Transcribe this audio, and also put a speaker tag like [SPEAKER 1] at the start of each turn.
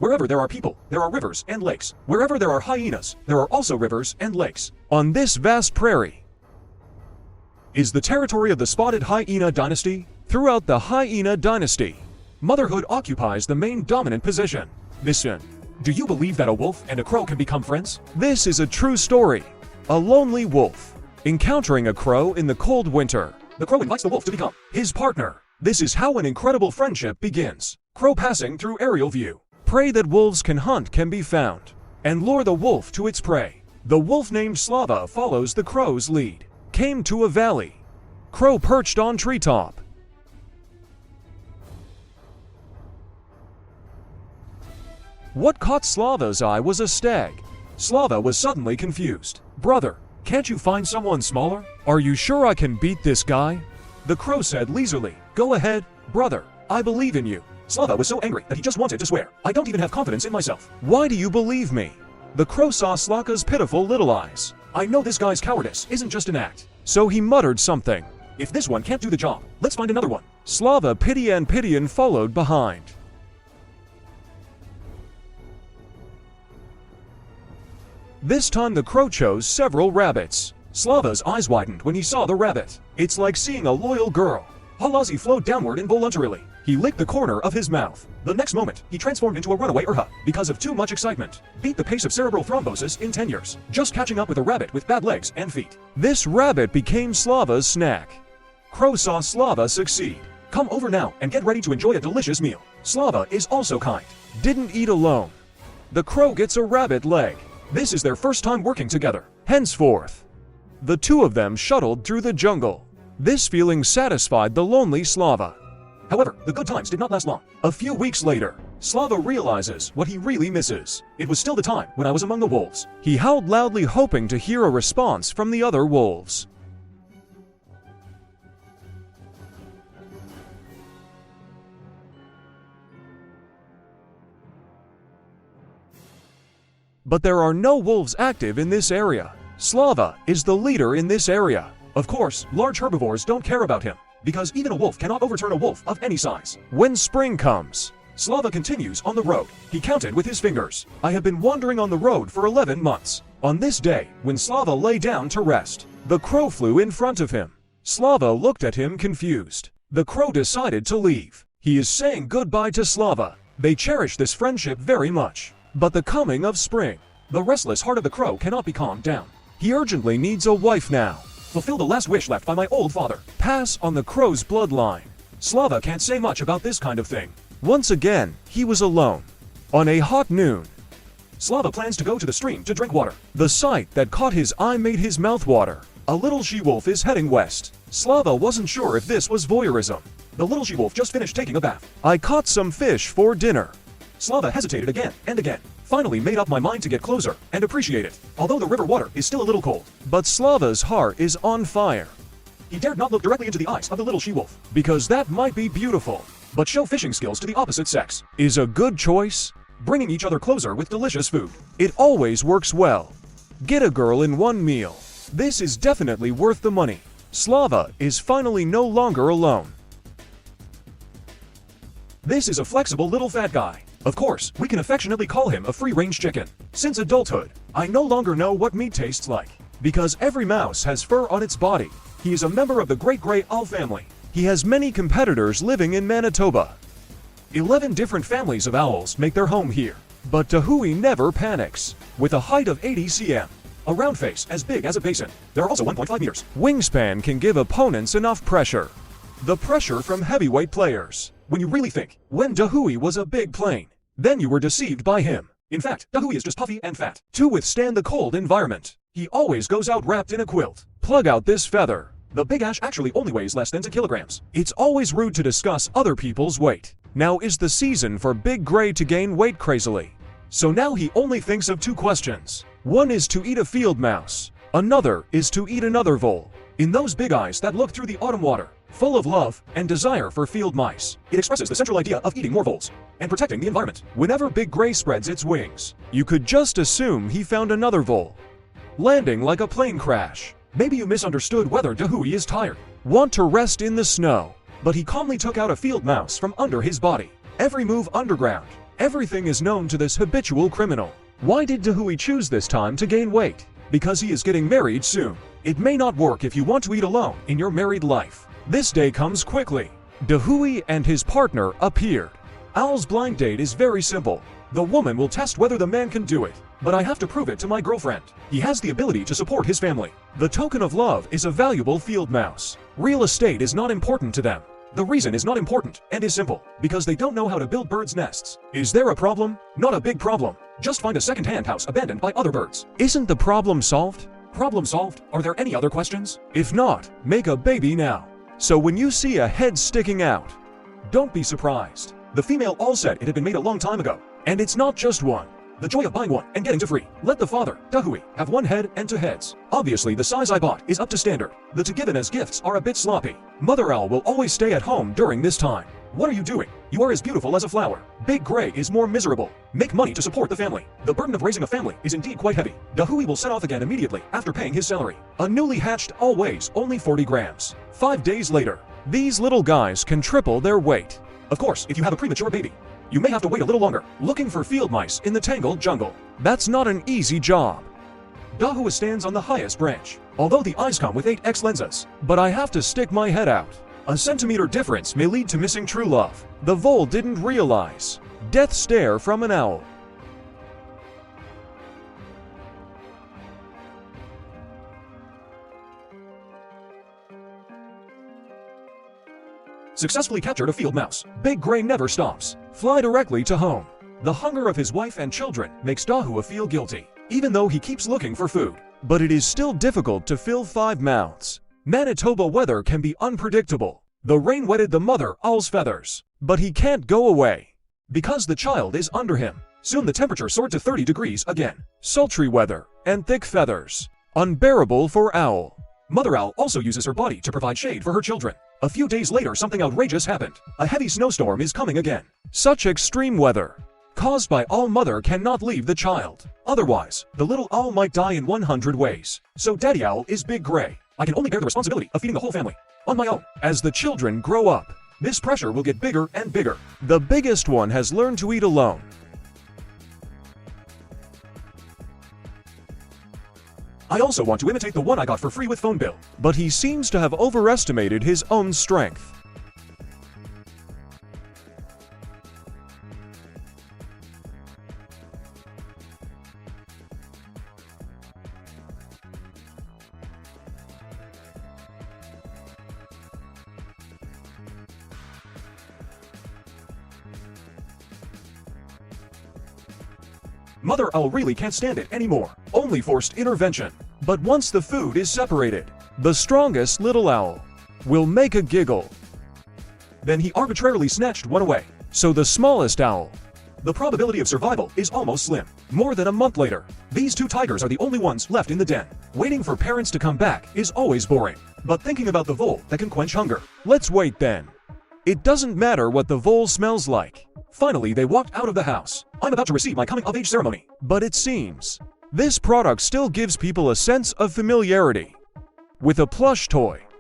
[SPEAKER 1] Wherever there are people, there are rivers and lakes. Wherever there are hyenas, there are also rivers and lakes. On this vast prairie is the territory of the spotted hyena dynasty. Throughout the hyena dynasty, motherhood occupies the main dominant position. Mission: do you believe that a wolf and a crow can become friends? This is a true story. A lonely wolf encountering a crow in the cold winter. The crow invites the wolf to become his partner. This is how an incredible friendship begins. Crow passing through aerial view. Prey that wolves can hunt can be found, and lure the wolf to its prey. The wolf named Slava follows the crow's lead. Came to a valley. Crow perched on treetop. What caught Slava's eye was a stag. Slava was suddenly confused. Brother, can't you find someone smaller? Are you sure I can beat this guy? The crow said leisurely. Go ahead, brother. I believe in you. Slava was so angry that he just wanted to swear. I don't even have confidence in myself. Why do you believe me? The crow saw Slava's pitiful little eyes. I know this guy's cowardice isn't just an act. So he muttered something. If this one can't do the job, let's find another one. Slava Pidian followed behind. This time the crow chose several rabbits. Slava's eyes widened when he saw the rabbit. It's like seeing a loyal girl. Halazi flowed downward involuntarily. He licked the corner of his mouth. The next moment, he transformed into a runaway urha because of too much excitement. Beat the pace of cerebral thrombosis in 10 years, just catching up with a rabbit with bad legs and feet. This rabbit became Slava's snack. Crow saw Slava succeed. Come over now and get ready to enjoy a delicious meal. Slava is also kind. Didn't eat alone. The crow gets a rabbit leg. This is their first time working together. Henceforth, the two of them shuttled through the jungle. This feeling satisfied the lonely Slava. However, the good times did not last long. A few weeks later, Slava realizes what he really misses. It was still the time when I was among the wolves. He howled loudly, hoping to hear a response from the other wolves. But there are no wolves active in this area. Slava is the leader in this area. Of course, large herbivores don't care about him, because even a wolf cannot overturn a wolf of any size. When spring comes, Slava continues on the road. He counted with his fingers. I have been wandering on the road for 11 months. On this day, when Slava lay down to rest, the crow flew in front of him. Slava looked at him confused. The crow decided to leave. He is saying goodbye to Slava. They cherish this friendship very much. But the coming of spring, the restless heart of the crow cannot be calmed down. He urgently needs a wife now. Fulfill the last wish left by my old father. Pass on the crow's bloodline. Slava can't say much about this kind of thing. Once again, he was alone. On a hot noon, Slava plans to go to the stream to drink water. The sight that caught his eye made his mouth water. A little she-wolf is heading west. Slava wasn't sure if this was voyeurism. The little she-wolf just finished taking a bath. I caught some fish for dinner. Slava hesitated again and again. Finally made up my mind to get closer and appreciate it, although the river water is still a little cold. But Slava's heart is on fire. He dared not look directly into the eyes of the little she-wolf, because that might be beautiful. But show fishing skills to the opposite sex is a good choice. Bringing each other closer with delicious food. It always works well. Get a girl in one meal. This is definitely worth the money. Slava is finally no longer alone. This is a flexible little fat guy. Of course, we can affectionately call him a free-range chicken. Since adulthood, I no longer know what meat tastes like, because every mouse has fur on its body. He is a member of the great gray owl family. He has many competitors living in Manitoba. 11 different families of owls make their home here. But Dahui never panics. With a height of 80 cm, a round face as big as a basin, they're also 1.5 meters. Wingspan can give opponents enough pressure. The pressure from heavyweight players. When you really think, when Dahui was a big plane, then you were deceived by him. In fact, Dahui is just puffy and fat. To withstand the cold environment, he always goes out wrapped in a quilt. Plug out this feather. The big ash actually only weighs less than 2 kilograms. It's always rude to discuss other people's weight. Now is the season for Big Gray to gain weight crazily. So now he only thinks of 2 questions. One is to eat a field mouse. Another is to eat another vole. In those big eyes that look through the autumn water, full of love and desire for field mice, it expresses the central idea of eating more voles and protecting the environment. Whenever Big Gray spreads its wings, you could just assume he found another vole, landing like a plane crash. Maybe you misunderstood whether Dahui is tired, want to rest in the snow, but he calmly took out a field mouse from under his body. Every move underground, Everything is known to this habitual criminal. Why did Dahui choose this time to gain weight? Because he is getting married soon. It may not work if you want to eat alone in your married life. This day comes quickly. Dahui and his partner appeared. Owl's blind date is very simple. The woman will test whether the man can do it, but I have to prove it to my girlfriend. He has the ability to support his family. The token of love is a valuable field mouse. Real estate is not important to them. The reason is not important and is simple, because they don't know how to build birds' nests. Is there a problem? Not a big problem. Just find a second-hand house abandoned by other birds. Isn't the problem solved? Problem solved? Are there any other questions? If not, make a baby now. So when you see a head sticking out, don't be surprised. The female all said it had been made a long time ago. And it's not just one. The joy of buying one and getting two free. Let the father, Dahui, have one head and two heads. Obviously the size I bought is up to standard. The to given as gifts are a bit sloppy. Mother Owl will always stay at home during this time. What are you doing? You are as beautiful as a flower. Big Gray is more miserable. Make money to support the family. The burden of raising a family is indeed quite heavy. Dahui will set off again immediately after paying his salary. A newly hatched owl weighs only 40 grams. 5 days later, these little guys can triple their weight. Of course, if you have a premature baby, you may have to wait a little longer, looking for field mice in the tangled jungle. That's not an easy job. Dahui stands on the highest branch, although the eyes come with 8x lenses. But I have to stick my head out. A centimeter difference may lead to missing true love. The vole didn't realize. Death stare from an owl. Successfully captured a field mouse. Big Gray never stops. Fly directly to home. The hunger of his wife and children makes Dahui feel guilty, even though he keeps looking for food. But it is still difficult to fill 5 mouths. Manitoba weather can be unpredictable. The rain wetted the mother owl's feathers, but he can't go away because the child is under him. Soon the temperature soared to 30 degrees again. Sultry weather and thick feathers. Unbearable for Owl. Mother Owl also uses her body to provide shade for her children. A few days later, something outrageous happened. A heavy snowstorm is coming again. Such extreme weather, caused by Owl mother cannot leave the child. Otherwise, the little owl might die in 100 ways. So Daddy Owl is Big Gray. I can only bear the responsibility of feeding the whole family on my own. As the children grow up, this pressure will get bigger and bigger. The biggest one has learned to eat alone. I also want to imitate the one I got for free with phone bill, but he seems to have overestimated his own strength. Mother Owl really can't stand it anymore. Only forced intervention. But once the food is separated, the strongest little owl will make a giggle. Then he arbitrarily snatched one away. So the smallest owl. The probability of survival is almost slim. More than a month later, these 2 tigers are the only ones left in the den. Waiting for parents to come back is always boring. But thinking about the vole that can quench hunger. Let's wait then. It doesn't matter what the vole smells like. Finally, they walked out of the house. I'm about to receive my coming-of-age ceremony. But it seems this product still gives people a sense of familiarity. With a plush toy,